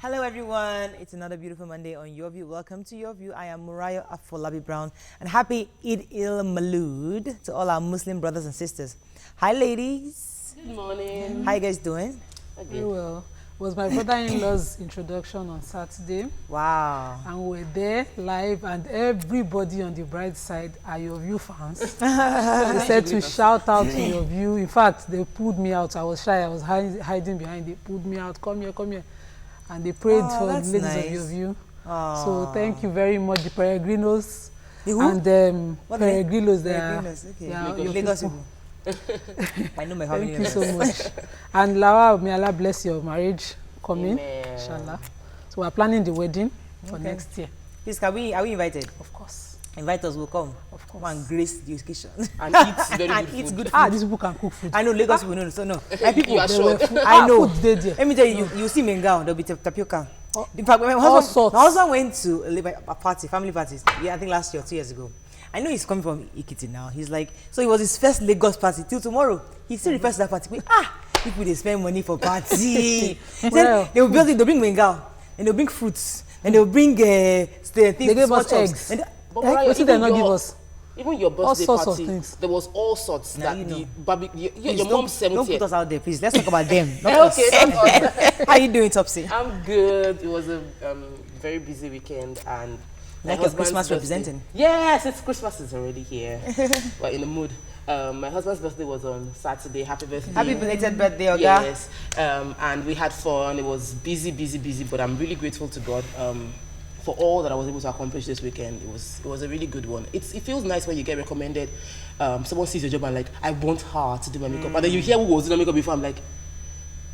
Hello everyone, it's another beautiful Monday on Your View. Welcome to Your View. I am Muriah Afolabi Brown and happy Eid il-Malud to all our Muslim brothers and sisters. Hi ladies. Good morning. How you guys doing? Very well. It was my brother-in-law's introduction on Saturday. Wow. And we were there live and everybody on the bride's side are Your View fans. So they said to shout out to Your View. In fact, they pulled me out. I was shy. I was hiding behind. They pulled me out. Come here, come here. And they prayed for the ladies of Your View. So thank you very much, the Peregrinos. The who? And Peregrinos there. Okay. Yeah, Lagos people. I know my family. Thank you so much. And Lawa, may Allah bless your marriage coming, inshallah. So we're planning the wedding for next year. Please, are we invited? Of course. Invite us, we'll come. Of course. Come and grace the occasion. And eat very and good eat food. good food. Ah, these people can cook food. I know Lagos people know, so no. Like people, You are sure? I know. Food there. Let me tell you, you see Mengao, there'll be tapioca. In fact, my sorts. husband went to a party, family parties, yeah, I think last year or 2 years ago. I know he's coming from Ikiti now. He's like, so it was his first Lagos party till tomorrow. He still refers to that party. People they spend money for party. Then they will build it, they'll bring Mengao, and they'll bring fruits, and they'll bring things. They gave us eggs. Mariah, What did they not give us? Even your birthday sorts of party, things. there was all sorts. Now That you know. the barbecue, your Please, mom's 70th. don't put us out there, please. Let's talk about them. Not us. Okay. How you doing, Topsy? I'm good. It was a very busy weekend and my Like your husband's Christmas birthday. representing. Yes, it's Christmas is already here. We're in the mood. My husband's birthday was on Saturday. Happy birthday. Happy belated birthday, Oga. Yes, and we had fun. It was busy, but I'm really grateful to God for all that I was able to accomplish this weekend. It was a really good one. It feels nice when you get recommended. Someone sees your job and like, I want her to do my makeup, and then you hear who was doing my makeup before. I'm like,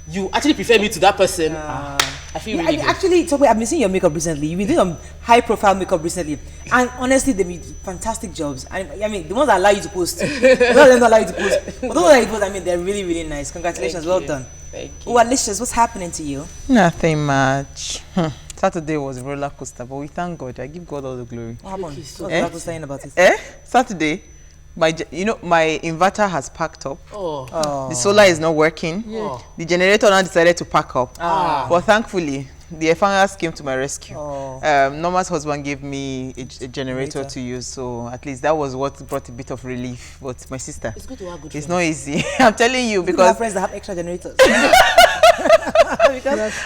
you actually prefer me to that person. I feel really good. Actually, I've been seeing your makeup recently. You've been doing some high-profile makeup recently, and honestly, they made fantastic jobs. I mean, the ones that allow you to post, the ones that don't allow you to post, but those that you post, I mean, they're really, really nice. Congratulations, well done. Thank you. Oh, Alicious, what's happening to you? Nothing much. Saturday was a roller coaster, but we thank God. I give God all the glory. What happened? you so What's much. saying about it? Saturday, my inverter has packed up. Oh. The solar is not working. Yeah. The generator now decided to pack up. Ah. But thankfully, the Efangers came to my rescue. Oh. Norma's husband gave me a generator to use, so at least that was what brought a bit of relief. But my sister, It's good to have good it's friends. not easy. I'm telling you, Because because friends that have extra generators.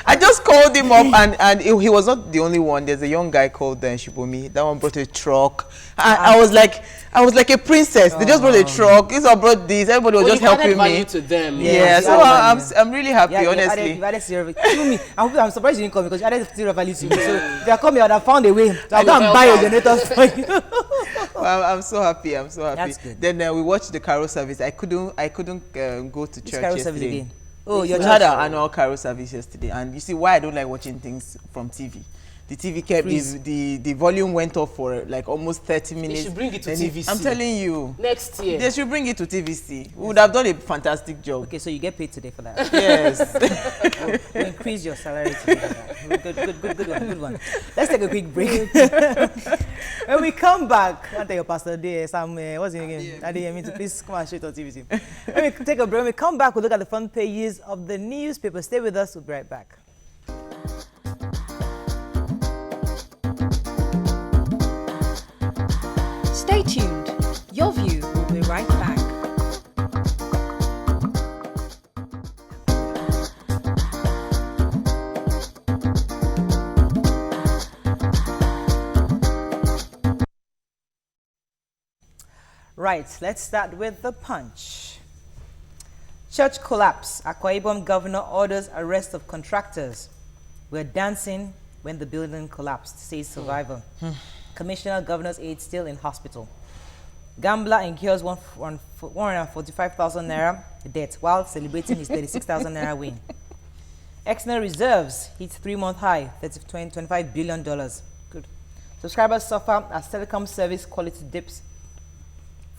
I just called him up and he was not the only one. There's a young guy called Shibomi. That one brought a truck. I was like a princess. They just brought a truck. This one brought this. Everybody was just helping me. To them. Yeah, so I'm really happy, honestly. You've added zero to me. I'm surprised you didn't come because you added zero value to me. So if you had come here, I would have found a way. So I'll go and buy your generators for you. Well, I'm so happy. That's good. Then we watched the carol service. I couldn't go to church Carol service yesterday. again. Oh, We your had church. our annual carol service yesterday, and you see why I don't like watching things from TV. The TV kept the volume went off for like almost 30 minutes. They should bring it to Then TVC. I'm telling you. Next year. They should bring it to TVC. We would have done a fantastic job. Okay, so you get paid today for that. Yes. We'll increase your salary today. Good one. Let's take a quick break. When we come back, I'll tell your pastor there, what's his name again? I mean to please come and show it on TVC. When we take a break, when we come back, we'll look at the front pages of the newspaper. Stay with us, we'll be right back. Stay tuned. Your View will be right back. Right, let's start with the Punch. Church collapse. Akwa Ibom governor orders arrest of contractors. We're dancing when the building collapsed, says survivor. Commissioner governor's aide still in hospital. Gambler incurs 145,000 naira debt while celebrating his 36,000 naira win. Exner reserves hits 3-month high, $25 billion. Good. Subscribers suffer as telecom service quality dips.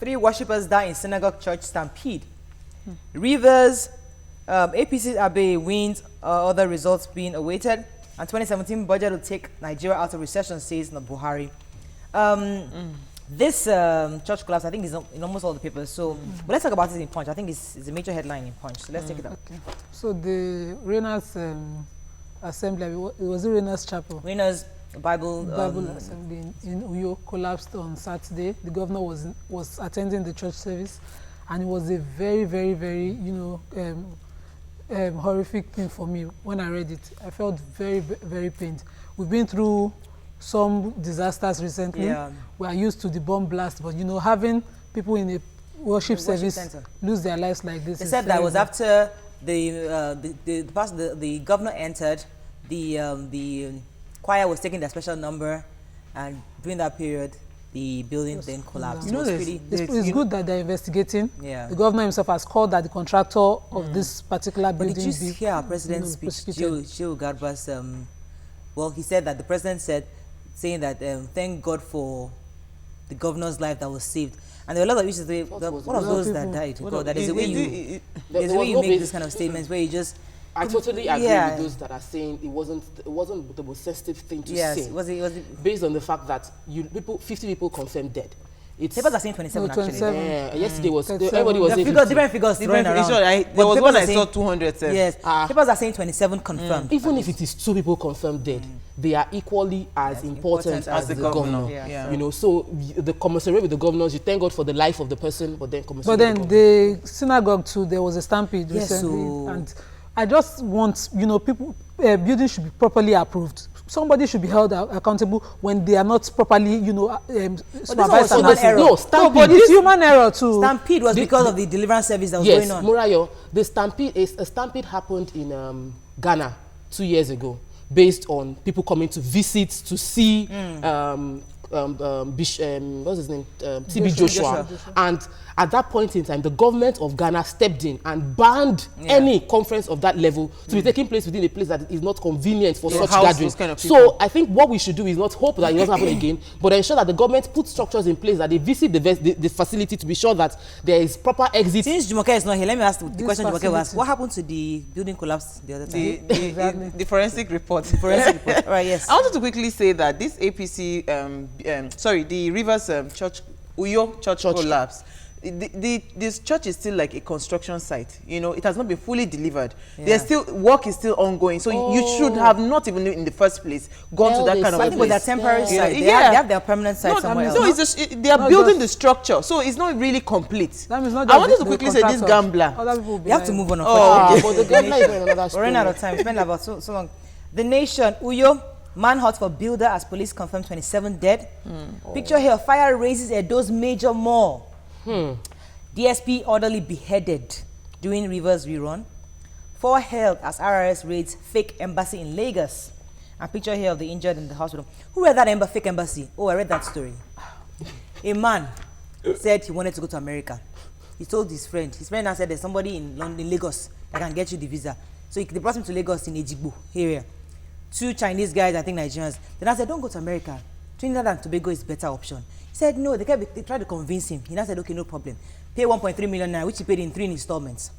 3 worshippers die in synagogue church stampede. Rivers, APC Abe wins, other results being awaited. And 2017 budget will take Nigeria out of recession, says Buhari. This church collapse, I think, is in almost all the papers. So, but let's talk about it in Punch. I think it's a major headline in Punch. So let's take it up. Okay. So the Rena's assembly. It was the Rena's Chapel. Rena's Bible Assembly in Uyo collapsed on Saturday. The governor was attending the church service, and it was a very, very, very, horrific thing for me when I read it. I felt very, very pained. We've been through some disasters recently. Yeah. We are used to the bomb blast, but having people in a worship service center lose their lives like this. They said that was after the governor entered, the choir was taking their special number, and during that period, the building then collapsed. It's good that they're investigating. Yeah. The governor himself has called that the contractor of this particular building. But did you hear our president's speech? Shehu Garba's, well, he said that the president saying that thank God for the governor's life that was saved. And there were a lot of issues. One of those that died. That is the way you make this kind of statements where you just. I totally agree with those that are saying it wasn't the most sensitive thing to say. Yes, was it based on the fact that 50 people confirmed dead. Papers are saying 27 actually. Yeah, yesterday was everybody was saying different figures thrown around. There was one I saw 200. Yes, papers are saying 27 confirmed. Even if it is 2 people confirmed dead, they are equally as important as the governor. Yeah. So the commiserate with the governors, you thank God for the life of the person, but then commiserate. But then the synagogue too, there was a stampede recently, and I just want people, buildings should be properly approved. Somebody should be held accountable when they are not properly, supervised. Stampede. It's human error too. Stampede was because of the deliverance service that was going on. Morayo, the stampede happened in Ghana 2 years ago, based on people coming to visit to see what's his name, TB Joshua. And at that point in time, the government of Ghana stepped in and banned any conference of that level to be taking place within a place that is not convenient for such gatherings. Kind of so I think what we should do is not hope that it doesn't happen again, but ensure that the government puts structures in place, that they visit the facility to be sure that there is proper exit. Since Jumoke is not here, let me ask the question Jumoke was, what happened to the building collapse the other time? The forensic report. All right, yes. I wanted to quickly say that this APC, the Rivers Church, Uyo Church collapse. This church is still like a construction site. It has not been fully delivered. There's still work is still ongoing. So you should have not even in the first place gone to that kind of a place. With their temporary site, they have their permanent site somewhere else. So they are building the structure. So it's not really complete. That means not I wanted to quickly say this gambler. You have to move on. Okay. But the gambler is another story. We're running out of time. It's been about so long. The Nation, Uyo. Manhunt for builder as police confirm 27 dead. Picture here, fire raises Edo's major mall. DSP orderly beheaded during Rivers rerun. 4 held as RRS raids fake embassy in Lagos. And picture here of the injured in the hospital. Who read that fake embassy? Oh, I read that story. A man said he wanted to go to America. He told his friend. His friend now said there's somebody in Lagos that can get you the visa. So they brought him to Lagos in Ejigbo area. 2 Chinese guys, I think Nigerians. Then I said, don't go to America. Trinidad and Tobago is a better option. He said, no, they tried to convince him. He now said, okay, no problem. Pay 1.3 million naira, which he paid in 3 installments.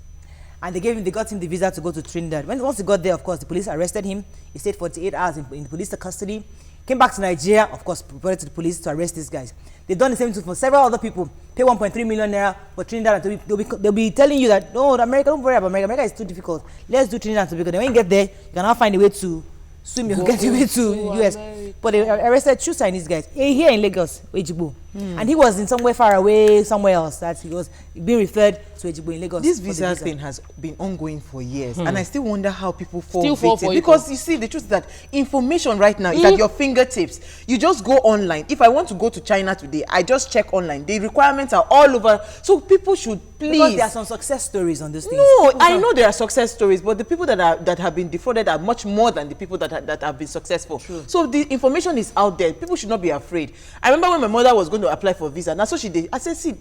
And they got him the visa to go to Trinidad. Once he got there, of course, the police arrested him. He stayed 48 hours in police custody. Came back to Nigeria, of course, reported to the police to arrest these guys. They've done the same thing for several other people. Pay 1.3 million naira for Trinidad and Tobago. They'll be telling you that, no, America, don't worry about America. America is too difficult. Let's do Trinidad and Tobago. Then when you get there, you can now find a way to swim your get away to US. But they arrested 2 Chinese guys here in Lagos, Ejigbo. And he was in somewhere far away, somewhere else, that he was being referred to Ejigbo in Lagos. This visa thing has been ongoing for years, and I still wonder how people fall victim. Because you see, the truth is that information right now is at your fingertips. You just go online. If I want to go to China today, I just check online. The requirements are all over. So people should please. Because there are some success stories on this thing. No, I know there are success stories, but the people that have been defrauded are much more than the people that have been successful. True. So the information is out there. People should not be afraid. I remember when my mother was going to apply for a visa, and that's what she did. I said, see,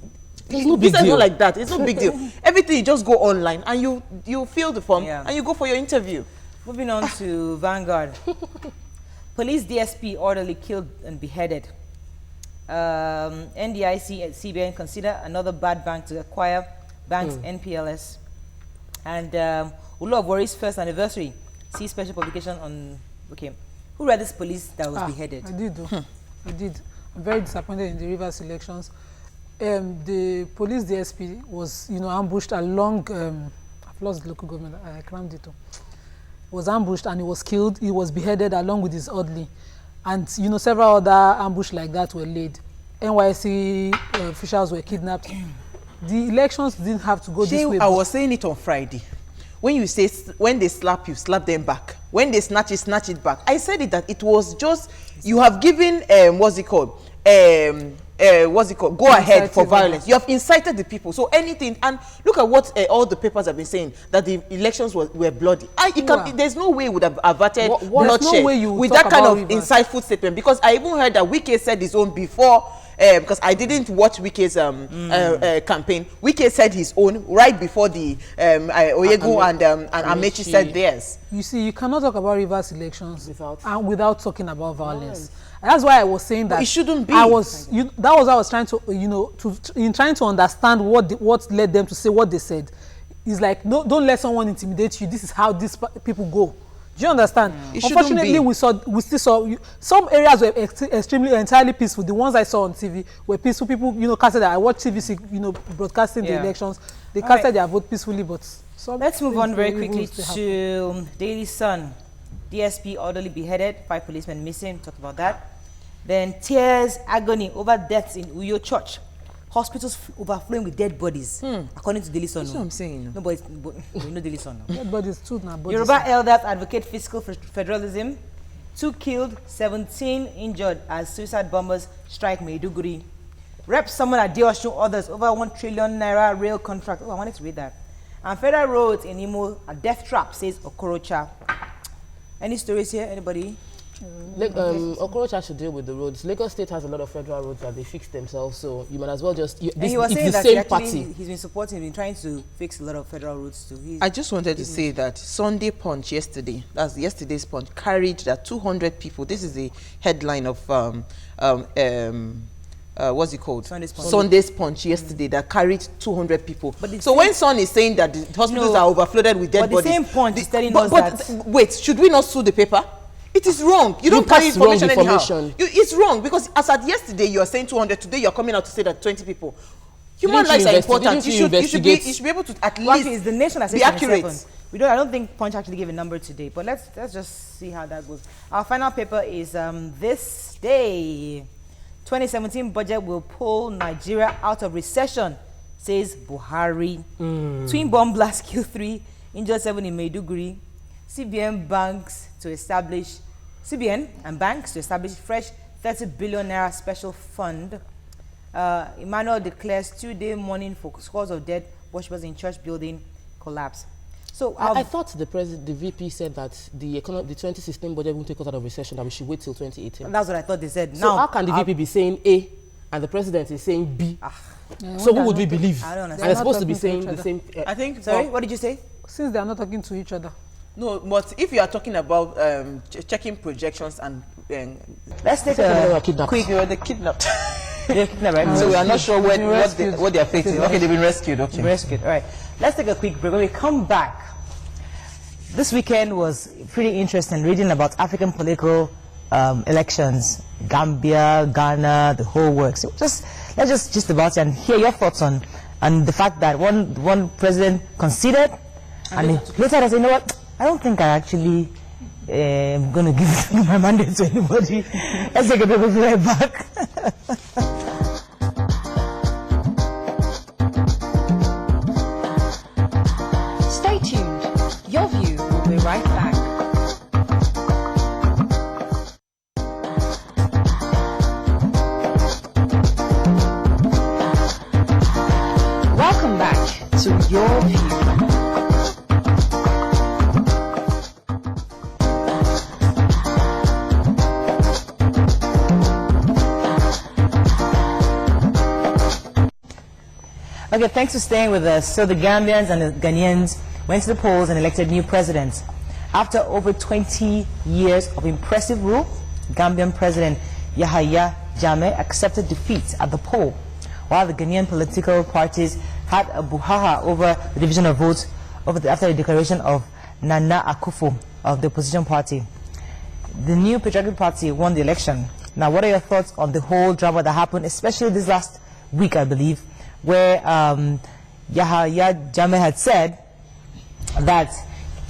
there's no big deal. Not like that. It's no big deal. Everything, you just go online and you fill the form and you go for your interview. Moving on to Vanguard. Police DSP orderly killed and beheaded. NDIC and CBN consider another bad bank to acquire banks NPLS. And Ulu of Worry's first anniversary. See special publication on. Okay, who read this police that was beheaded? I did. I did. I'm very disappointed in the Rivers elections. The police DSP was, ambushed along. I've lost the local government. I crammed it. was ambushed and he was killed. He was beheaded along with his orderly. And, you know, several other ambushes like that were laid. NYC officials were kidnapped. The elections didn't have to go this way. I was saying it on Friday. When you say, when they slap you, slap them back. When they snatch it back. I said it that it was just, you have given, what's it called? Go ahead for violence. You have incited the people. So anything, and look at what all the papers have been saying, that the elections were bloody. There's no way it would have averted bloodshed with that kind of insightful statement. Because I even heard that Wike said his own before, because I didn't watch Wike's campaign. Wike said his own right before the Oyegu and Amechi said theirs. You see, you cannot talk about Rivers elections without talking about violence. And that's why I was saying that but it shouldn't be. That was what I was trying to, trying to understand what led them to say what they said. It's like, no, don't let someone intimidate you. This is how these people go. Do you understand? Unfortunately, we still saw some areas were entirely peaceful. The ones I saw on TV were peaceful. People, casted. I watched TVC, broadcasting the elections. They casted their vote peacefully, but let's move on very quickly to Daily Sun. DSP orderly beheaded, 5 policemen missing. Talked about that. Then tears, agony over deaths in Uyo Church. Hospitals overflowing with dead bodies, according to Daily Sun. That's what I'm saying. No, but no Daily Sun. Dead bodies too now. Yoruba elders advocate fiscal federalism. 2 killed, 17 injured as suicide bombers strike Maiduguri. Reps summon Adeosun others over 1 trillion naira rail contract. Oh, I wanted to read that. And federal roads in Imo, a death trap, says Okorocha. Any stories here? Anybody? Okorocha should deal with the roads. Lagos State has a lot of federal roads that they fix themselves, so you might as well just. And he was saying that he's been supporting, been trying to fix a lot of federal roads too. I just wanted to say that Sunday Punch yesterday, that's yesterday's Punch, carried that 200 people. This is the headline of what's it called? Sunday's Punch yesterday that carried 200 people. So when Son is saying that the hospitals are overflowed with dead bodies, the same Punch is telling us that. Wait, should we not sue the paper? It is wrong. You don't carry information anyhow. It's wrong because as at yesterday you are saying 200. Today you are coming out to say that 20 people. Human lives are important. You should be able to at least the nation has be accurate. I don't think Punch actually gave a number today, but let's just see how that goes. Our final paper is this day. 2017 budget will pull Nigeria out of recession, says Buhari. Twin bomb blast kill 3, injured 7 in Maiduguri. CBN and banks to establish fresh 30 billion naira special fund. Emmanuel declares 2-day mourning for scores of dead worshippers in church building collapse. So I thought the VP said that the 2016 budget won't take us out of recession, that we should wait till 2018. That's what I thought they said. So how can the VP be saying A and the president is saying B? So who would we believe? I don't understand. And they're supposed to be saying the same. I think. Sorry, what did you say? Since they are not talking to each other. No, but if you are talking about checking projections and let's take a quick. The kidnapped. They're kidnapped, right? So we are not sure what they are facing. Okay, they've been rescued. Okay, rescued. All right. Let's take a quick break. When we come back, this weekend was pretty interesting. Reading about African political elections, Gambia, Ghana, the whole works. So let's just about it and hear your thoughts on the fact that one president conceded, and later they said, you know what? I don't think I actually am going to give my mandate to anybody. Let's take a break. We'll be right back. Stay tuned. Your View will be right back. Welcome back to Your View. Okay, thanks for staying with us. So the Gambians and the Ghanaians went to the polls and elected new presidents. After over 20 years of impressive rule, Gambian President Yahya Jammeh accepted defeat at the poll, while the Ghanaian political parties had a brouhaha over the division of votes after the declaration of Nana Akufo of the opposition party. The new Patriotic Party won the election. Now, what are your thoughts on the whole drama that happened, especially this last week, I believe, where Yahya Jammeh had said that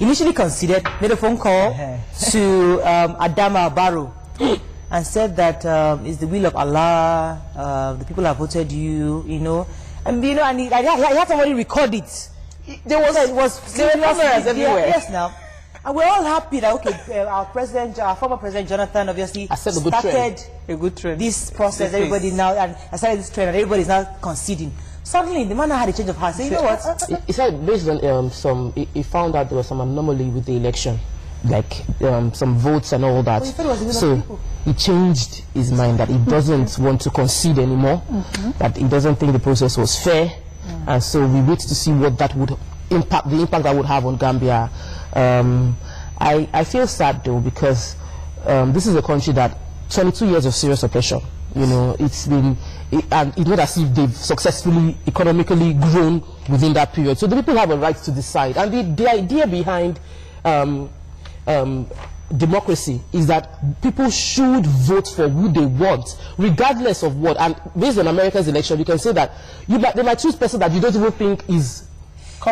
initially considered, made a phone call to Adama Barrow and said that it's the will of Allah, the people have voted you, you know. And you know, and he had somebody record it. There were cameras everywhere. Yes, now. And we're all happy that, okay, our former president, Jonathan, obviously started a good trend. This process. Everybody now, and I started this trend, and everybody's now conceding. Suddenly, the man had a change of heart. So you know what? He said based on he found out there was some anomaly with the election, like some votes and all that. So he changed his mind that he doesn't want to concede anymore, that he doesn't think the process was fair, and so we wait to see what that would impact that would have on Gambia. I feel sad though, because this is a country that 22 years of serious oppression. You know, it's been, and it's not as if they've successfully economically grown within that period. So the people have a right to decide. And the idea behind democracy is that people should vote for who they want, regardless of what. And based on America's election, you can say that they might choose person that you don't even think is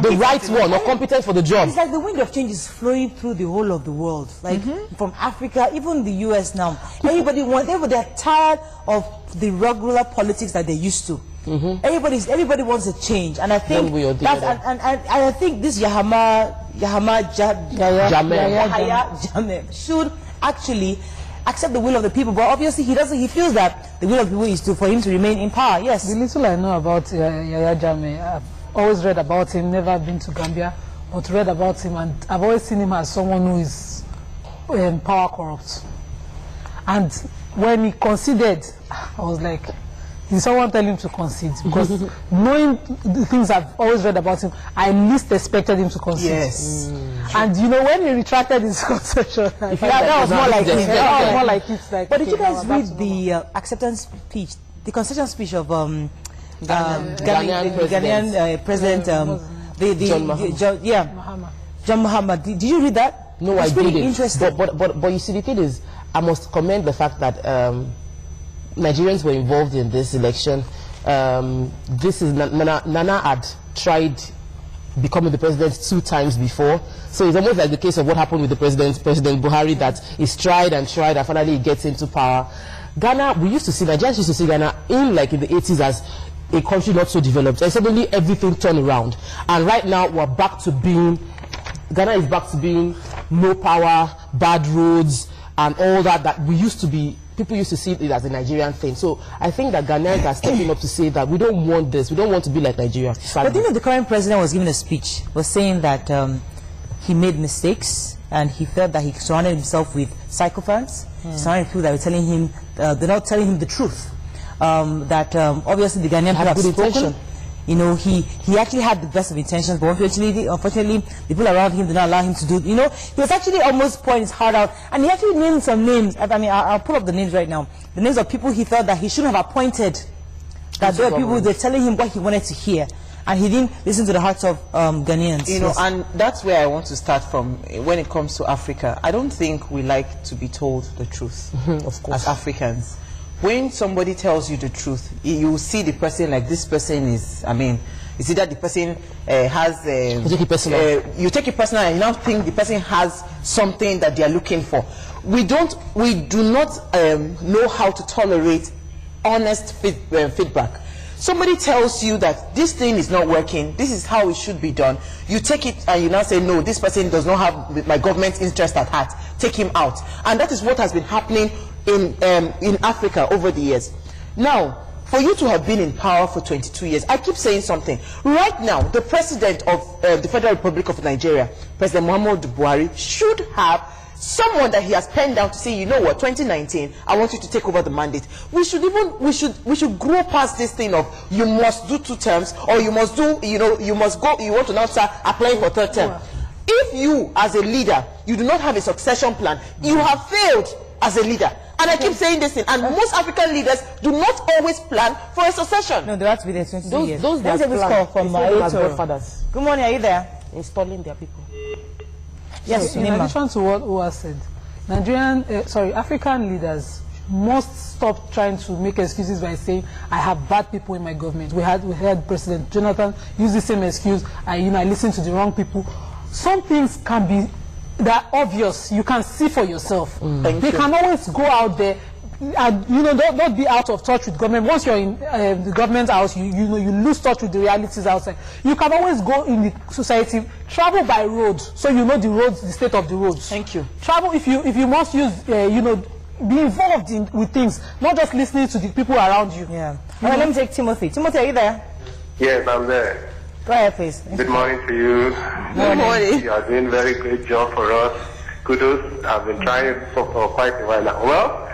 the right one or competent for the job. It's like the wind of change is flowing through the whole of the world, like from Africa, even the US now. Everybody they're tired of the regular politics that they used to. Everybody wants a change, and I think I think this Yahya Jammeh should actually accept the will of the people. But obviously he doesn't. He feels that the will of the people is for him to remain in power. Yes. The little I know about Yahya Jammeh, I've always read about him, never been to Gambia, but read about him, and I've always seen him as someone who is power corrupt. And when he conceded, I was like, did someone tell him to concede? Because knowing the things I've always read about him, I least expected him to concede. Yes. And you know, when he retracted his concession, that was more like it. That was more like it. Like, but did you guys read the acceptance speech, the concession speech of Ghanaian president, John Mahama? Did you read that? No, I didn't. Interesting. But you see, the thing is, I must commend the fact that Nigerians were involved in this election. This is Nana had tried becoming the president 2 times before, so it's almost like the case of what happened with the President Buhari, that he's tried and finally he gets into power. Ghana, Nigerians used to see Ghana in the 80s as a country not so developed, and suddenly everything turned around, and right now Ghana is back to being no power, bad roads, and all that we used to be. People used to see it as a Nigerian thing. So I think that Ghanaians are stepping up to say that we don't want this. We don't want to be like Nigeria. But you know, the current president was giving a speech, was saying that he made mistakes, and he felt that he surrounded himself with psychopaths, surrounded people that were telling him, they're not telling him the truth. Obviously the Ghanaian people have spoken. You know, he actually had the best of intentions, but unfortunately, the people around him did not allow him to do. You know, he was actually almost pouring his heart out, and he actually named some names. I mean, I'll pull up the names right now. The names of people he felt that he shouldn't have appointed. That there were people, they're telling him what he wanted to hear, and he didn't listen to the hearts of Ghanaians. You know, and that's where I want to start from when it comes to Africa. I don't think we like to be told the truth, of course, as Africans. When somebody tells you the truth, you see the person like this person is, I mean, you see that the person has... you take it personal. You take it personal, and you now think the person has something that they are looking for. We do not know how to tolerate honest feedback. Somebody tells you that this thing is not working, this is how it should be done. You take it and you now say, no, this person does not have my government's interest at heart. Take him out. And that is what has been happening in Africa over the years. Now, for you to have been in power for 22 years, I keep saying something. Right now, the president of the Federal Republic of Nigeria, President Muhammadu Buhari, should have someone that he has penned down to say, you know what, 2019, I want you to take over the mandate. We should grow past this thing of you must do 2 terms, or you must do, you want to now start applying for 3rd term. If you, as a leader, you do not have a succession plan, you have failed as a leader. And I keep saying this thing, and most African leaders do not always plan for a succession. No, they have to be there 22 years. Those Let's take this call from my grandfathers. Good morning, are you there? Installing their people. Yes, in addition to what Uwa said, African leaders must stop trying to make excuses by saying, I have bad people in my government. We had President Jonathan use the same excuse, I listened to the wrong people. some things can be that obvious. You can see for yourself. They can always go out there. And don't be out of touch with government. Once you're in the government house, you lose touch with the realities outside. You can always go in the society, travel by road, so you know the roads, the state of the roads. Thank you. Travel if you must use be involved with things, not just listening to the people around you. Yeah. All right, let me take Timothy. Timothy, are you there? Yes, I'm there. Go ahead, please. Good morning to you. Good morning. You are doing a very great job for us. Kudos. I've been trying for quite a while now. Well,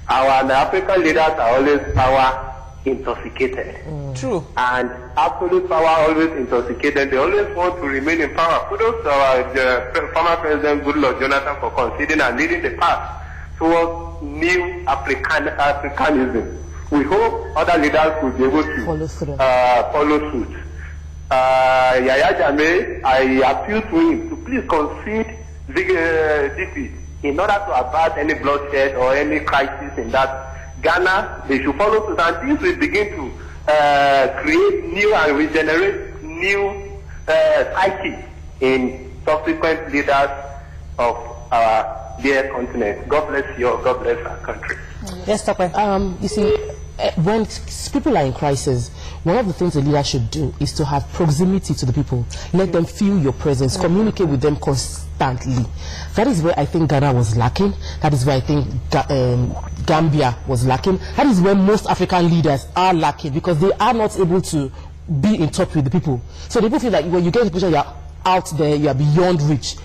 our African leaders are always power intoxicated. True. And absolute power always intoxicated. They always want to remain in power. Kudos to our former President Goodluck Jonathan for conceding and leading the path towards new Africanism. We hope other leaders will be able to follow suit. Yaya Jammeh, I appeal to him to please concede defeat in order to avert any bloodshed or any crisis in that Ghana. They should follow suit, and things will begin to create new and regenerate new psyche in subsequent leaders of our dear continent. God bless you. God bless our country. Yes, Tokwe. You see, when people are in crisis, one of the things a leader should do is to have proximity to the people. Let them feel your presence. Communicate with them constantly. That is where I think Ghana was lacking. That is where I think Gambia was lacking. That is where most African leaders are lacking, because they are not able to be in touch with the people. So people feel like when you get the picture, you are out there, you are beyond reach.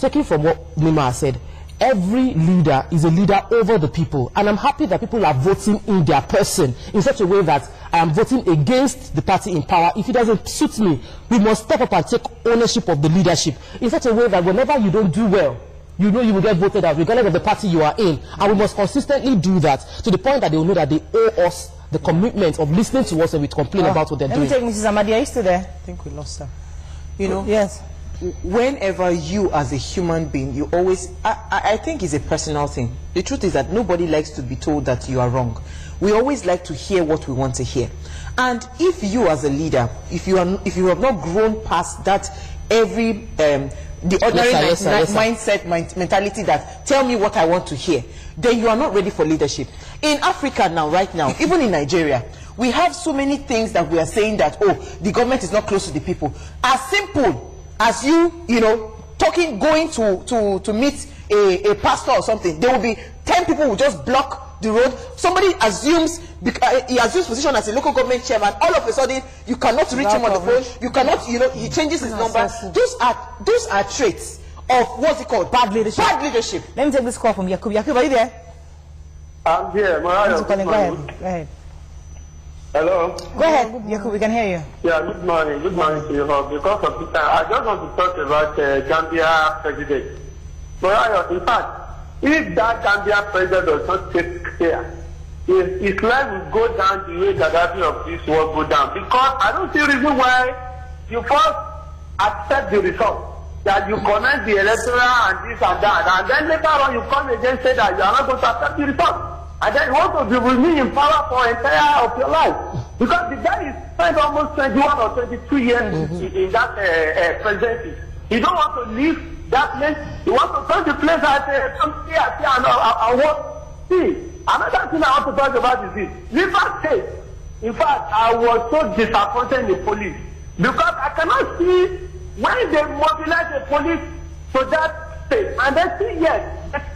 Taking from what Nima said, every leader is a leader over the people, and I'm happy that people are voting in their person in such a way that I am voting against the party in power. If it doesn't suit me, we must step up and take ownership of the leadership in such a way that whenever you don't do well, you know you will get voted out regardless of the party you are in, and we must consistently do that to the point that they will know that they owe us the commitment of listening to us and we complain about what they're doing. Let me take Mrs. Amadi. Are you still there? I think we lost her. You know, Yes. whenever you as a human being, you always, I think it's a personal thing. The truth is that nobody likes to be told that you are wrong. We always like to hear what we want to hear. And if you as a leader, if you have not grown past that the ordinary mindset mentality that tell me what I want to hear, then you are not ready for leadership. In Africa now, right now, even in Nigeria, we have so many things that we are saying that, oh, the government is not close to the people. As simple as going to meet a pastor or something, there will be 10 people who just block the road. Somebody assumes, he assumes position as a local government chairman, all of a sudden you cannot reach him on the phone, you cannot, he changes his number. Those are traits of what's it called? Bad leadership. Bad leadership. Let me take this call from Yakub. Yakub, are you there? I'm here. Go ahead. Hello. Go ahead, Yakub. We can hear you. Yeah, good morning. Good morning to you all. Because of this, I just want to talk about Gambia president. In fact, if that Gambia president does not take care, his life will go down the way Gaddafi of this world go down. Because I don't see a reason why you first accept the result, that you connect the electoral and this and that, and then later on you come again and say that you are not going to accept the result. And then you want to be remain in power for entire of your life. Because the guy is spent almost 21 or 22 years in that presidency. He don't want to leave that place. He wants to turn the place as a country and what. See, another thing I want to talk about is this. River State, in fact, I was so disappointed in the police. Because I cannot see when they mobilize the police to that state, and then see, yes,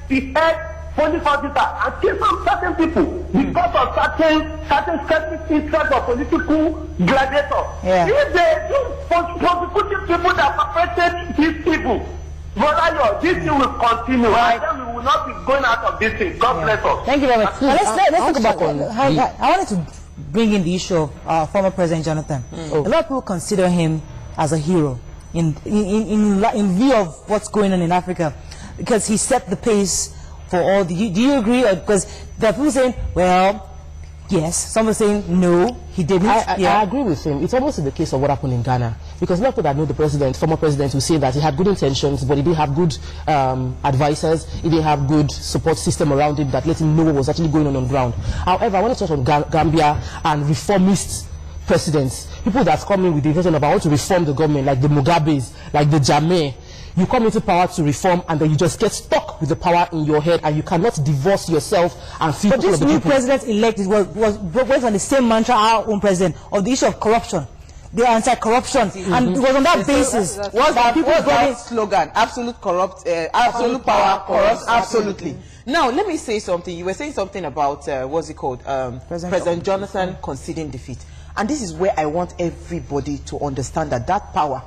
the head police officer and kill some certain people because of certain skeptic interest of political gladiators. Yeah. If they do prosecuting people that perpetrated these people, brother, this thing will continue, and then we will not be going out of this thing. God bless us. Thank you very much. Now let's talk about I wanted to bring in the issue of our former President Jonathan. A lot of people consider him as a hero in view of what's going on in Africa, because he set the pace for all the. Do you agree? Because there are people saying, well, yes. Some are saying, no, he didn't. I agree with him. It's almost in the case of what happened in Ghana. Because people that know the president, former president, will say that he had good intentions, but he didn't have good advisors. He didn't have good support system around him that let him know what was actually going on ground. However, I want to touch on Gambia and reformist presidents, people that come in with the vision of I want to reform the government, like the Mugabes, like the Jammeh. You come into power to reform, and then you just get stuck with the power in your head, and you cannot divorce yourself and feel. But this new president-elect was on the same mantra our own president of the issue of corruption. They are anti-corruption, and it was on that basis that slogan? Absolute power corrupts absolutely. Now, let me say something. You were saying something about what's it called? President Jonathan conceding defeat, and this is where I want everybody to understand that power,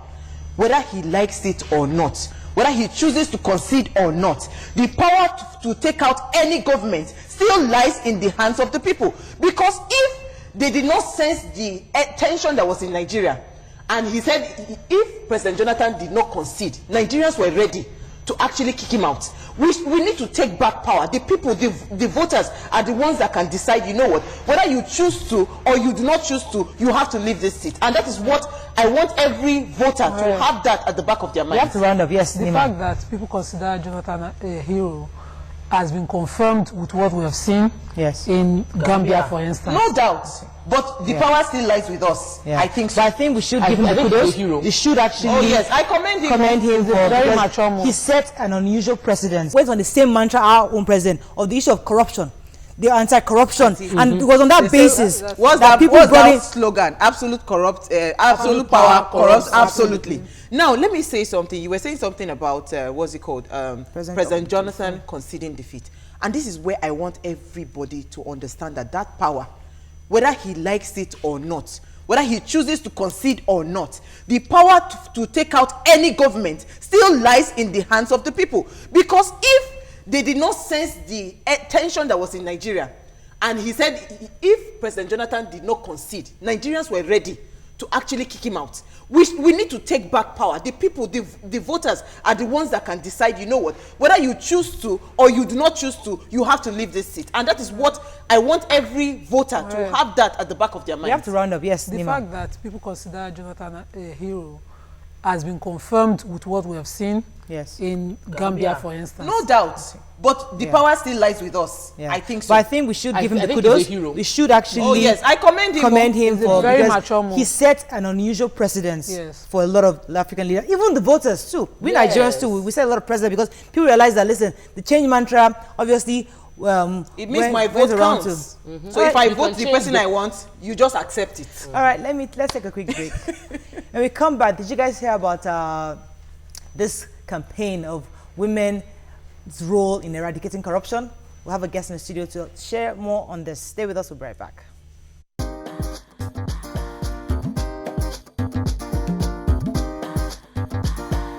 whether he likes it or not, whether he chooses to concede or not, the power to take out any government still lies in the hands of the people. Because if they did not sense the tension that was in Nigeria, and he said if President Jonathan did not concede, Nigerians were ready to actually kick him out. We need to take back power. The people, the voters are the ones that can decide, you know what, whether you choose to or you do not choose to, you have to leave this seat. And that is what I want every voter to have that at the back of their mind. You have to round up, yes. The fact that people consider Jonathan a hero has been confirmed with what we have seen in Gambia, for instance. No doubt. But the power still lies with us. I think so. But I think we should give him the kudos. They should actually I commend him for very mature move. He set an unusual precedent. Went on the same mantra our own president of the issue of corruption. They are anti-corruption, and it was on that basis that slogan? Absolute power corrupts absolutely. Now, let me say something. You were saying something about what's it called? President Jonathan conceding defeat, and this is where I want everybody to understand that power, whether he likes it or not, whether he chooses to concede or not, the power to take out any government still lies in the hands of the people. Because if they did not sense the tension that was in Nigeria, and he said if President Jonathan did not concede, Nigerians were ready to actually kick him out. We need to take back power. The people, the voters are the ones that can decide, you know what, whether you choose to or you do not choose to, you have to leave this seat. And that is what I want every voter to have that at the back of their mind. You have to round up, yes. The fact that people consider Jonathan a hero has been confirmed with what we have seen in Gambia, for instance. No doubt. But the power still lies with us. I think so. But I think we should give him the kudos. We should actually I commend him for very mature move. He set an unusual precedent for a lot of African leaders, even the voters too. We Nigerians too, we set a lot of precedent because people realize that, listen, the change mantra, obviously, it means my vote counts. So if I vote the person I want, you just accept it. All right, let's take a quick break. When we come back, did you guys hear about this campaign of women's role in eradicating corruption? We'll have a guest in the studio to share more on this. Stay with us, we'll be right back.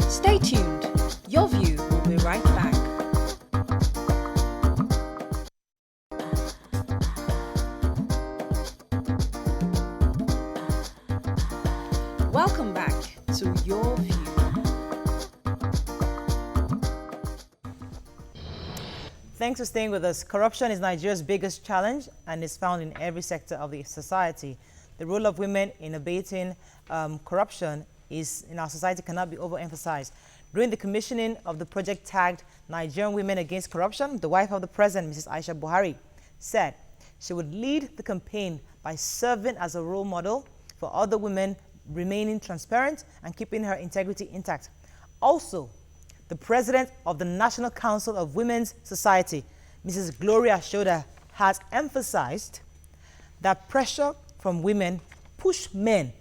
Stay tuned. Your View will be right back. Welcome back to Your View. Thanks for staying with us. Corruption is Nigeria's biggest challenge and is found in every sector of the society. The role of women in abating corruption in our society cannot be overemphasized. During the commissioning of the project tagged Nigerian Women Against Corruption, the wife of the president, Mrs. Aisha Buhari, said she would lead the campaign by serving as a role model for other women, remaining transparent and keeping her integrity intact. Also, the president of the National Council of Women's Society, Mrs. Gloria Shoda, has emphasized that pressure from women push men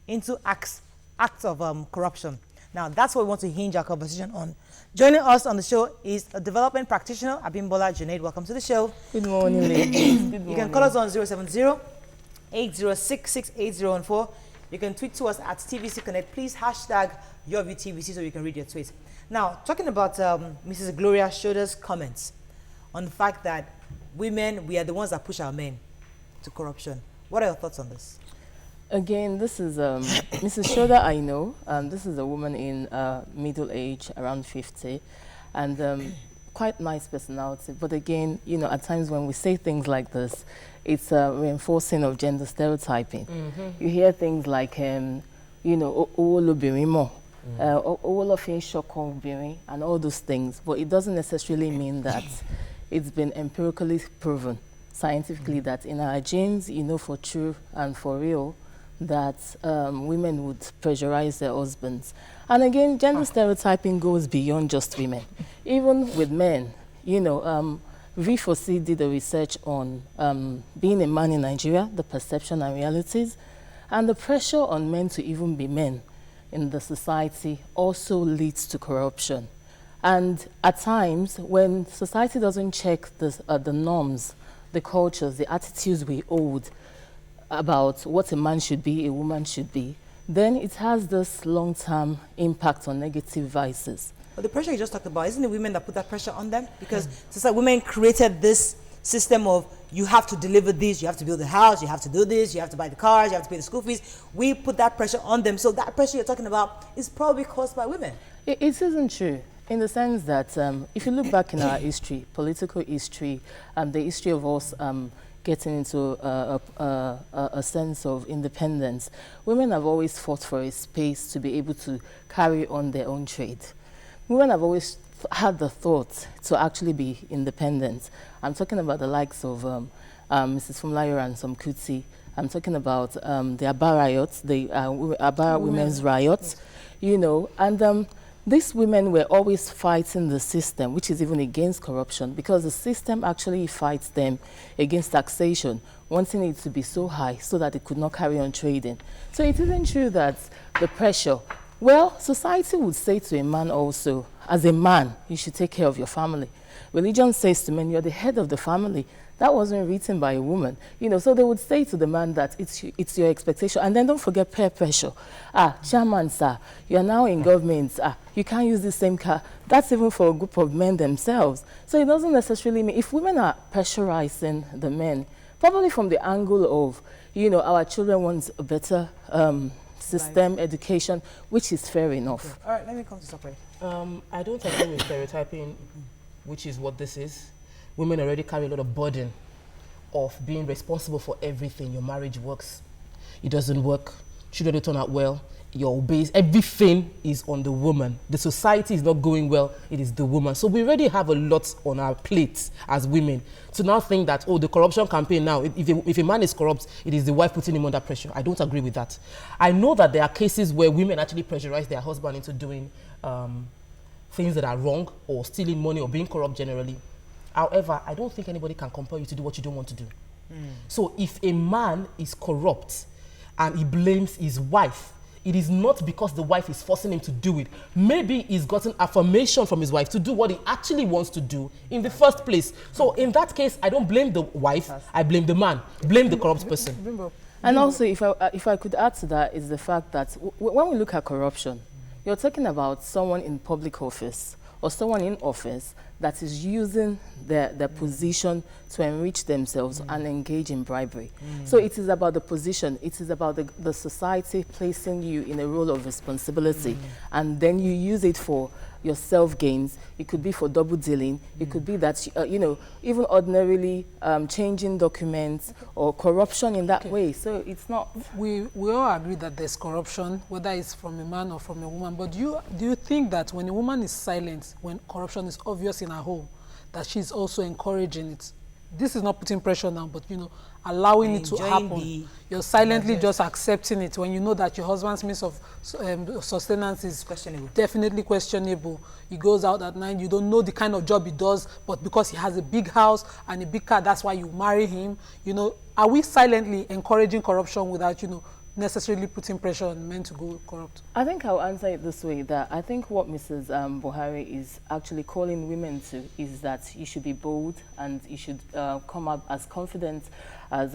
into acts of corruption. Now, that's what we want to hinge our conversation on. Joining us on the show is a development practitioner, Abimbola Junaid. Welcome to the show. Good morning, ladies. You can call us on 070-806-68014. You can tweet to us at TVC Connect. Please hashtag YourViewTVC so you can read your tweets. Now, talking about Mrs. Gloria Shoda's comments on the fact that women, we are the ones that push our men to corruption. What are your thoughts on this? Again, this is Mrs. Shoda, I know. This is a woman in middle age, around 50, and quite nice personality. But again, you know, at times when we say things like this, it's a reinforcing of gender stereotyping. You hear things like, you know, Owolobirimo, and all those things, but it doesn't necessarily mean that it's been empirically proven scientifically that in our genes, you know, for true and for real, that women would pressurize their husbands. And again, gender stereotyping goes beyond just women. Even with men, you know, V4C did a research on being a man in Nigeria, the perception and realities, and the pressure on men to even be men in the society also leads to corruption. And at times, when society doesn't check the norms, the cultures, the attitudes we hold about what a man should be, a woman should be, then it has this long-term impact on negative vices. But the pressure you just talked about, isn't it women that put that pressure on them? Because it's like women created this system of you have to deliver this, you have to build the house, you have to do this, you have to buy the cars, you have to pay the school fees. We put that pressure on them. So that pressure you're talking about is probably caused by women. It isn't true, in the sense that if you look back in our history, political history, the history of us getting into a sense of independence, women have always fought for a space to be able to carry on their own trade. Women have always had the thought to actually be independent. I'm talking about the likes of Mrs. Fumlayo and some Kuti. I'm talking about the Aba riots, the Aba Women's riots, you know, and these women were always fighting the system, which is even against corruption, because the system actually fights them against taxation, wanting it to be so high so that it could not carry on trading. So it isn't true that the pressure, well, society would say to a man also, as a man, you should take care of your family. Religion says to men, you're the head of the family. That wasn't written by a woman. You know, so they would say to the man that it's your expectation. And then don't forget peer pressure. Chairman, sir, you're now in government. You can't use the same car. That's even for a group of men themselves. So it doesn't necessarily mean, if women are pressurizing the men, probably from the angle of, you know, our children want a better system, education, which is fair enough. Okay. All right, let me come to separate. I don't agree with stereotyping, which is what this is. Women already carry a lot of burden of being responsible for everything. Your marriage works, it doesn't work, children don't turn out well, your base, everything is on the woman. The society is not going well, it is the woman. So we already have a lot on our plates as women. To now think that, oh, the corruption campaign now, if a man is corrupt, it is the wife putting him under pressure. I don't agree with that. I know that there are cases where women actually pressurize their husband into doing things that are wrong, or stealing money, or being corrupt generally. However, I don't think anybody can compel you to do what you don't want to do. So if a man is corrupt and he blames his wife, it is not because the wife is forcing him to do it. Maybe he's gotten affirmation from his wife to do what he actually wants to do in the first place. So in that case, I don't blame the wife, I blame the man, blame the corrupt person. And also, if I could add to that, is the fact that when we look at corruption, you're talking about someone in public office or someone in office that is using their position to enrich themselves and engage in bribery. So it is about the position, it is about the society placing you in a role of responsibility, and then you use it for your self-gains. It could be for double dealing, it could be that, you know, even ordinarily changing documents or corruption in that way. So it's not... We all agree that there's corruption, whether it's from a man or from a woman, but do you think that when a woman is silent, when corruption is obvious in her home, that she's also encouraging it? This is not putting pressure now, but, you know, allowing it to happen. You're silently just accepting it when you know that your husband's means of sustenance is questionable. Definitely questionable. He goes out at night, you don't know the kind of job he does, but because he has a big house and a big car, that's why you marry him. You know, are we silently encouraging corruption without, you know, necessarily putting pressure on men to go corrupt? I think I'll answer it this way, that I think what Mrs. Buhari is actually calling women to is that you should be bold and you should come up as confident as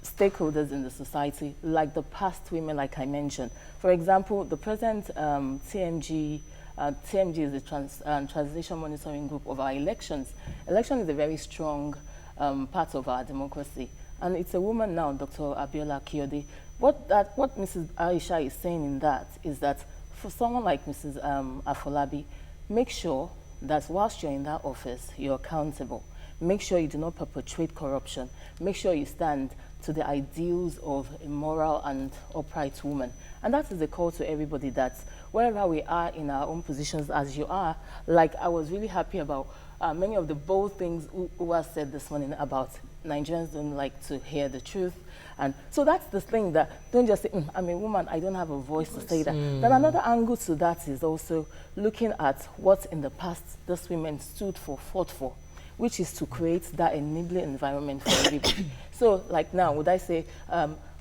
stakeholders in the society, like the past women, like I mentioned. For example, the present TMG is the Transition Monitoring Group of our elections. Election is a very strong part of our democracy. And it's a woman now, Dr. Abiola Kiyode. What Mrs. Aisha is saying in that is that for someone like Mrs. Afolabi, make sure that whilst you're in that office, you're accountable. Make sure you do not perpetuate corruption. Make sure you stand to the ideals of a moral and upright woman. And that is a call to everybody, that wherever we are in our own positions as you are, like I was really happy about many of the bold things Uwa said this morning about Nigerians don't like to hear the truth. And so that's the thing, that don't just say, I'm a woman, I don't have a voice to say that. Then another angle to that is also looking at what in the past these women stood for, fought for, which is to create that enabling environment for everybody. So like now, would I say,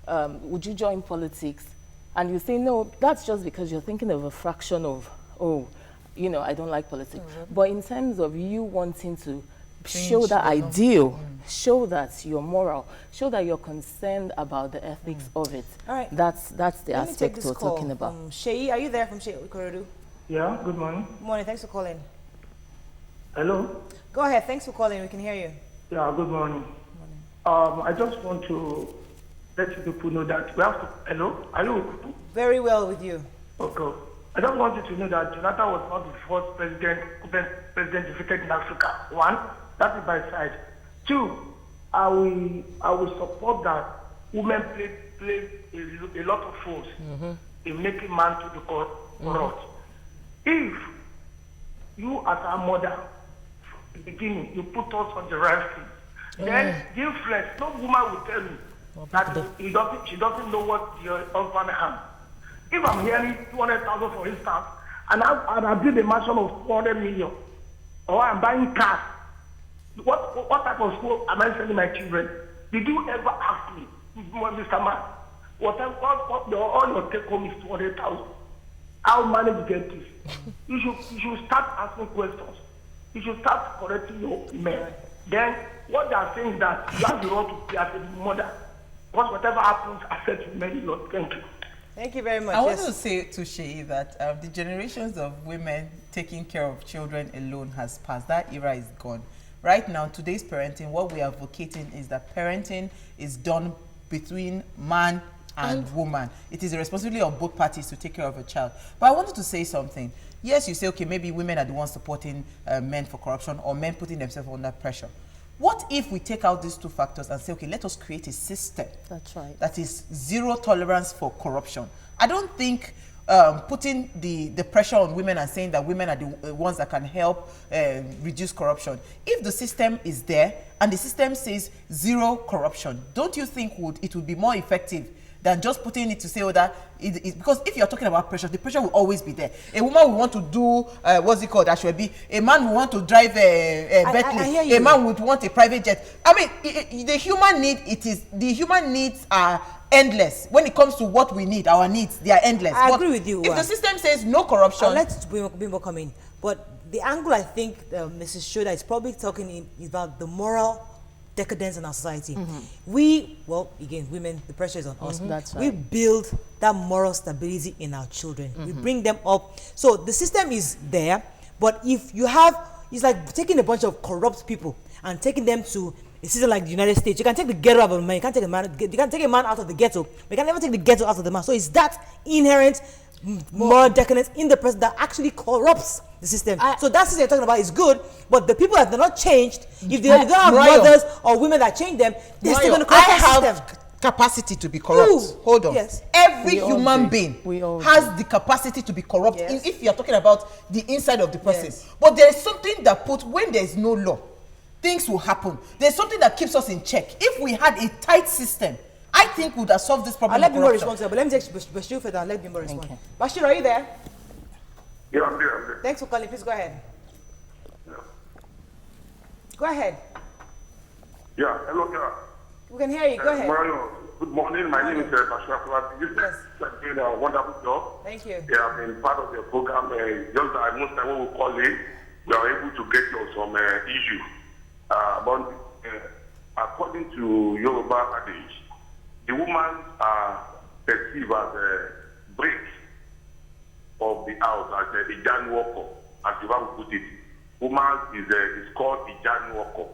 would you join politics? And you say, no, that's just because you're thinking of a fraction of, oh, you know, I don't like politics. But in terms of you wanting to show that ideal, show that you're moral, show that you're concerned about the ethics of it. All right. That's the aspect we're talking about. Sheyi, are you there from Sheyi Ikorodu? Yeah, good morning. Good morning, thanks for calling. Hello? Go ahead, thanks for calling, we can hear you. Yeah, good morning. I just want to let you people know that we have to... Hello? Are you with me? Very well with you. Okay. I just want you to know that Jonathan was not the first president defeated in Africa. One, that is my side. Two, I will support that women play a lot of roles in making man to be corrupt. If you as a mother, in the beginning, you put us on the right feet, then the influence, no woman will tell me that she doesn't know what your husband has. If I'm hearing 200,000 for instance, and I build a mansion of 400 million, or I'm buying cars, what type of school am I sending my children? Did you ever ask me, Mr. Man, all your take home is 200,000? How manage to get this? You should start asking questions. You should start correcting your men. Then what they are saying is that you have the role to play as a mother. Because whatever happens, affects many Lord. Thank you. Thank you very much. I want to say to Sheyi that the generations of women taking care of children alone has passed. That era is gone. Right now, today's parenting, what we are advocating is that parenting is done between man and woman. It is the responsibility of both parties to take care of a child. But I wanted to say something. Yes, you say, okay, maybe women are the ones supporting men for corruption, or men putting themselves under pressure. What if we take out these two factors and say, okay, let us create a system that is zero tolerance for corruption? I don't think putting the pressure on women and saying that women are the ones that can help reduce corruption. If the system is there and the system says zero corruption, don't you think it would be more effective than just putting it to say, oh, that because if you're talking about pressure, the pressure will always be there. A woman will want to do, what's it called, Ashwebi. A man will want to drive a Bentley. A man would want a private jet. I mean, the human needs are endless. When it comes to what we need, our needs, they are endless. I agree with you. If the system says no corruption. Let's be more coming. But the angle I think Mrs. Shoda is probably talking about the moral decadence in our society. Again, women, the pressure is on us. That's right. We build that moral stability in our children. We bring them up. So the system is there, but if you have, it's like taking a bunch of corrupt people and taking them to a system like the United States. You can take the ghetto out of a man. You can't take a man out of the ghetto. But you can never take the ghetto out of the man. So it's that inherent moral decadence in the person that actually corrupts the system. So that system you're talking about is good, but the people that are not changed, if they don't have mothers or women that change them, they're still going to corrupt the system. Capacity to be corrupt. Hold on. Yes. Every human being has the capacity to be corrupt. Yes. If you're talking about the inside of the person. Yes. But there is something that when there is no law, things will happen. There's something that keeps us in check. If we had a tight system, I think we would have solved this problem. I'll let Bimbo respond to it, but let me take Bashir further and let Bimbo respond. Okay. Bashir, are you there? Yeah, I'm there. Thanks for calling. Please go ahead. Yeah. Go ahead. Yeah, hello, yeah. We can hear you. Go ahead. Good morning. My name is Bashir. You are doing a wonderful job. Thank you. Yeah, I've been part of the program. Just that most time when we call in, we are able to get you some issue. But according to Yoruba adage, the woman are perceived as a brick of the house, as a Ijanu worker, as the one would put it. Woman is called Ijanu worker,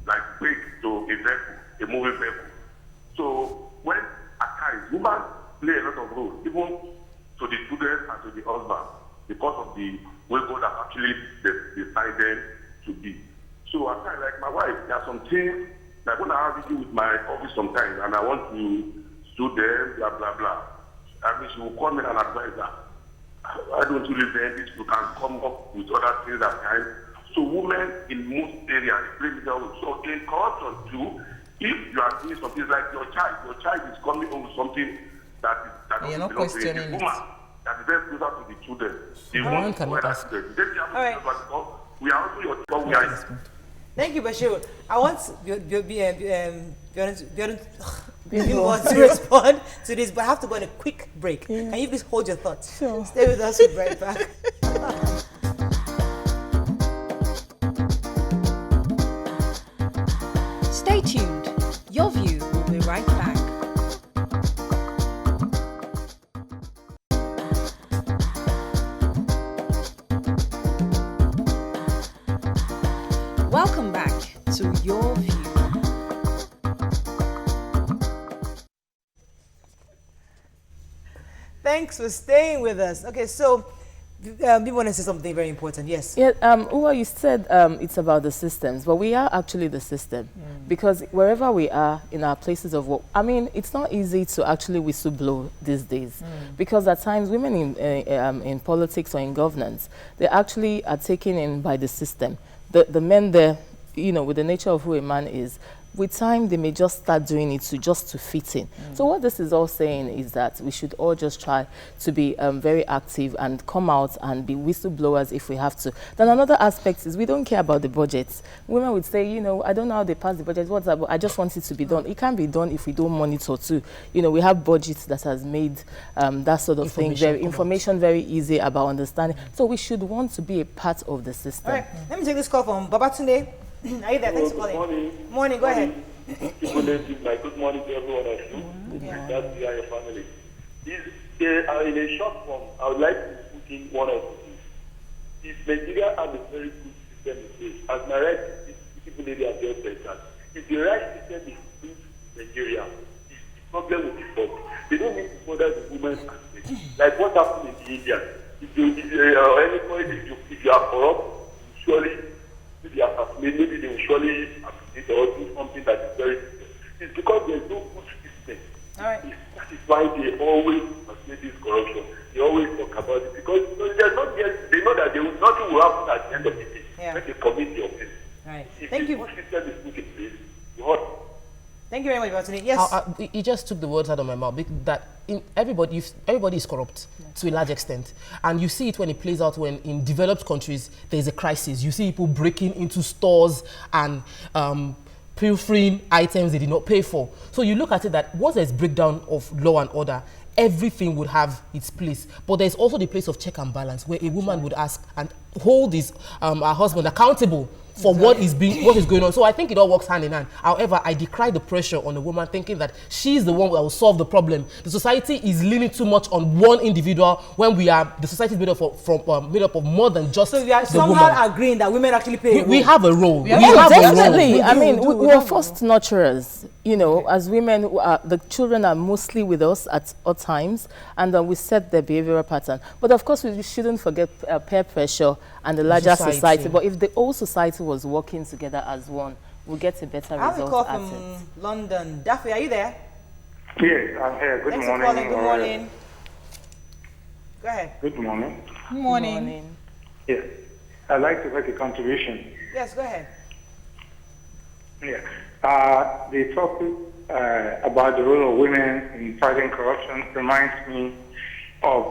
like brick to a vehicle, a moving vehicle. So when at times women play a lot of role, even to the children and to the husband, because of the way God has actually decided to be. So at times, like my wife, there are some things like when I have issue with my office sometimes and I want to sue them, blah blah blah. I mean, she will call me and advise her. why don't you leave this? You can come up with other things at times. So women in most areas play the role. So in corruption too, if you are doing something like your child is coming home with something that You're not belongs to a questioning woman it. that is very closer to the children. The One one cannot ask. All right. We are also your child. We are. Thank you, Bashir. I want you want to respond to this, but I have to go on a quick break. Can you please hold your thoughts? Sure. Stay with us. We'll be right back. Stay tuned. Your view will be right back. Welcome back to Your View. Thanks for staying with us. Okay, so you want to say something very important? Yes. Yeah, Uwa, you said it's about the systems, but we are actually the system. Because wherever we are in our places of work, I mean, it's not easy to actually whistleblow these days. Because at times, women in politics or in governance, they actually are taken in by the system. The men there, you know, with the nature of who a man is, with time, they may just start doing it just to fit in. So what this is all saying is that we should all just try to be very active and come out and be whistleblowers if we have to. Then another aspect is we don't care about the budgets. Women would say, you know, I don't know how they pass the budget. What's that? I just want it to be done. It can't be done if we don't monitor too. You know, we have budgets that has made that sort of thing, information very easy about understanding. So we should want to be a part of the system. All right, let me take this call from Babatunde. Are you there? Thanks for calling. Morning, go ahead. Good morning to everyone of you. That's you and your family. In a short form, I would like to put in one of these. If Nigeria has a very good system in place, as my right people lady has just said that, if the right system is in Nigeria, the problem will be solved. They don't need to bother the women's aspect. Like what happened in India. If you are corrupt, surely maybe they will surely appreciate or do something that is very different. It's because there's no good system. All right. That is why they always make this corruption. They always talk about it because there's not yet, they know that nothing will happen at the end of the day. Yeah. When they commit the offense. All right. If Thank the you. good system is put in place, what? Thank you very much, Babatunde. Yes. You just took the words out of my mouth. That everybody is corrupt to a large extent, and you see it when it plays out when in developed countries there's a crisis. You see people breaking into stores and pilfering items they did not pay for. So you look at it that once there's breakdown of law and order, everything would have its place. But there's also the place of check and balance where a woman would ask and hold his her husband accountable for what is going on. So I think it all works hand in hand. However, I decry the pressure on a woman thinking that she's the one that will solve the problem. The society is leaning too much on one individual when the society is made up of more than just So we are the somehow woman. agreeing that women actually play a role. We have a role. We Yeah, have a role. Definitely. I mean, we we are first nurturers. You know, as women, the children are mostly with us at all times, and we set their behavioral pattern. But of course, we shouldn't forget peer pressure and the larger society. But if the whole society was working together as one, we'll get a better I have a result call at from it. London. Daffy, are you there? Yes, I'm here. Good Thanks morning. for calling. Good morning. Go ahead. Good morning. Morning. Yes, I'd like to make a contribution. Yes, go ahead. Yeah. The topic about the role of women in fighting corruption reminds me of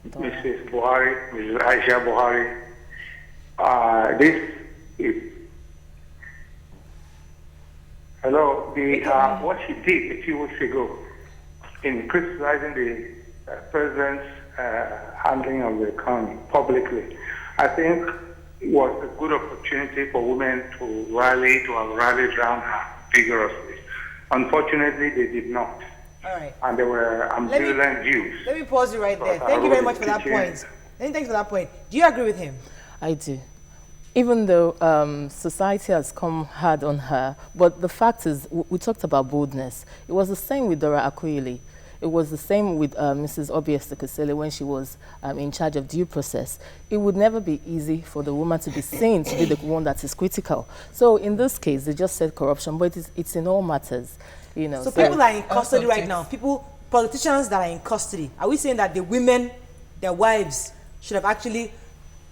Mrs. Buhari, Mrs. Aisha Buhari. This is what she did a few weeks ago in criticizing the president's handling of the economy publicly. I think it was a good opportunity for women to have rallied around her vigorously. Unfortunately, they did not. All right. And there were ambivalent views. Let me pause you right there. But Thank I you very will much for that teach you- point. Thanks for that point. Do you agree with him? I do. Even though society has come hard on her, but the fact is, we talked about boldness. It was the same with Dora Akunyili. It was the same with Mrs. Obi Ezekwesili when she was in charge of due process. It would never be easy for the woman to be seen to be the one that is critical. So in this case, they just said corruption, but it's in all matters, you know. So people are in custody right now. Politicians that are in custody. Are we saying that the women their wives should have actually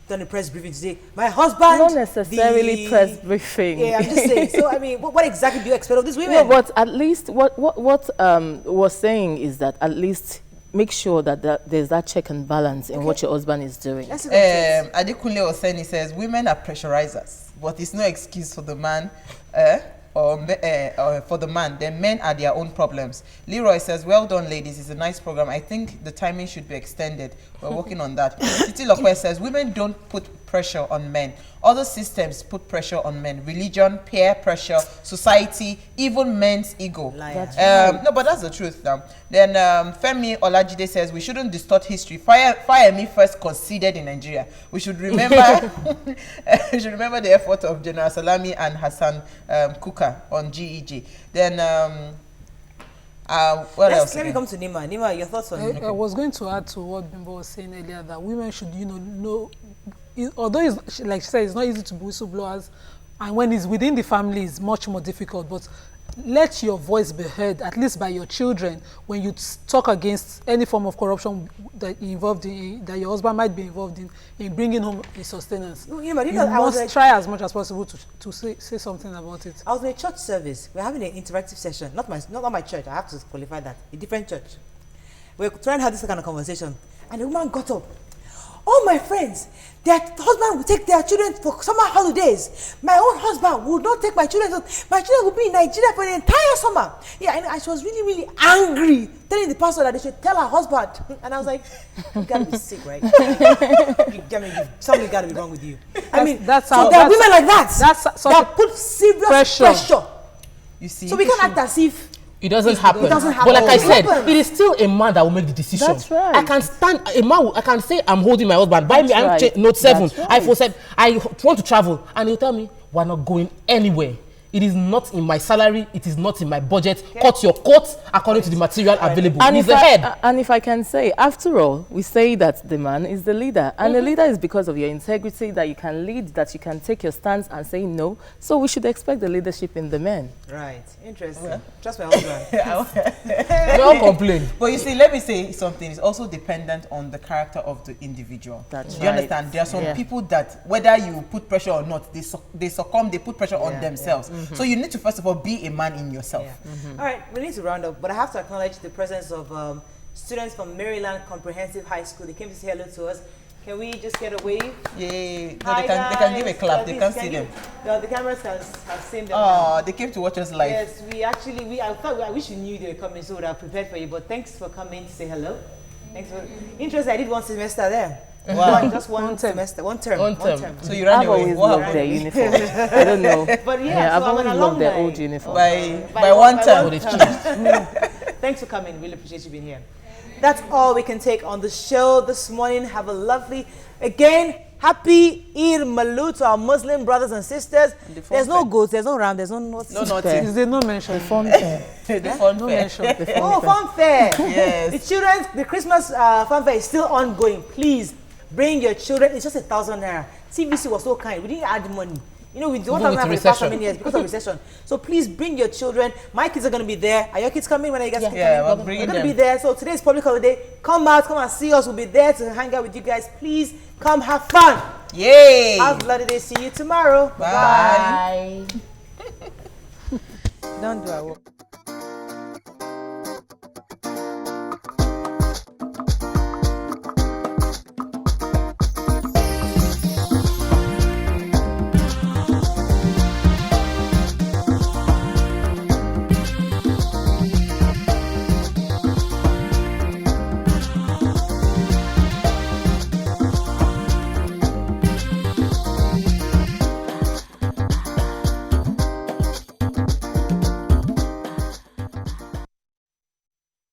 done a press briefing to say, my husband. Not necessarily press briefing. Yeah, I'm just saying. So, I mean, what exactly do you expect of these women? No, but at least what was saying is that at least make sure that there's that check and balance in what your husband is doing. Adekunle Oseni says, women are pressurizers, but it's no excuse for the man. Or for the man, then men are their own problems. Leroy says, well done, ladies. It's a nice program. I think the timing should be extended. We're working on that. Titi Lokwe says, women don't put pressure on men. Other systems put pressure on men. Religion, peer pressure, society, even men's ego. No, but that's the truth now. Then Femi Olajide says, we shouldn't distort history. Fire Me first conceded in Nigeria. We should remember we should remember the effort of General Salami and Hassan Kuka on GEG. Then what else? Let me come to Nima. Nima, your thoughts on it? I was going to add to what Bimbo was saying earlier, that women should, know, although it's, like she said, it's not easy to be whistleblowers, and when it's within the family, it's much more difficult, but let your voice be heard, at least by your children, when you talk against any form of corruption that that your husband might be involved in bringing home a sustenance. You must try as much as possible to say something about it. I was in a church service. We're having an interactive session. Not my church. I have to qualify that. A different church. We're trying to have this kind of conversation. And the woman got up. All my friends, their husband will take their children for summer holidays. My own husband would not take my children. My children will be in Nigeria for the entire summer. Yeah, and she was really, really angry, telling the pastor that they should tell her husband. And I was like, you gotta be sick, right? Something gotta be wrong with you. I mean, that's so how, there are women like that that put serious pressure. You see, so we can't act as if it doesn't happen. It doesn't happen. But like I said, it is still a man that will make the decision. That's right. I can stand a man. I can say I'm holding my husband. Buy me Note 7, iPhone 7. I want to travel, and he'll tell me we're not going anywhere. It is not in my salary. It is not in my budget. Okay. Cut your coat according to the material available. And He's the head. And if I can say, after all, we say that the man is the leader. And the leader is because of your integrity, that you can lead, that you can take your stance and say no. So we should expect the leadership in the men. Right. Interesting. Trust my husband. Don't complain. But you see, let me say something. It's also dependent on the character of the individual. That's Do you understand? There are some people that, whether you put pressure or not, they succumb, they put pressure on themselves. So you need to, first of all, be a man in yourself. All right, we need to round up, but I have to acknowledge the presence of students from Maryland Comprehensive High School. They came to say hello to us. Can we just get a wave? Yeah, no, they can give a clap. They can't see them. The cameras have seen them. Oh, they came to watch us live. Yes, I wish you knew they were coming, so we would have prepared for you. But thanks for coming to say hello. Thanks for interesting. I did one semester there. Wow. Just one semester, one term. So you ran I've away. always loved their uniform. I don't know. But I've always loved their old uniform. By one term. Thanks for coming. Really appreciate you being here. That's all we can take on the show this morning. Have a lovely, again, happy Eid Maulud to our Muslim brothers and sisters. There's no goats, there's no ram, there's no nothing. Is there no mention? The fun fair. The fun No fair. mention. Fun fair. Yes. The Christmas fun fair is still ongoing. Please bring your children. It's just 1,000 naira. CBC was so kind. We didn't add money. You know, we don't have for the past so many years because of recession. So please bring your children. My kids are going to be there. Are your kids coming? When are you guys coming? Yeah, We're going to be there. So today is public holiday. Come out, come and see us. We'll be there to hang out with you guys. Please come have fun. Yay. Have a bloody day. See you tomorrow. Bye. Don't do our work.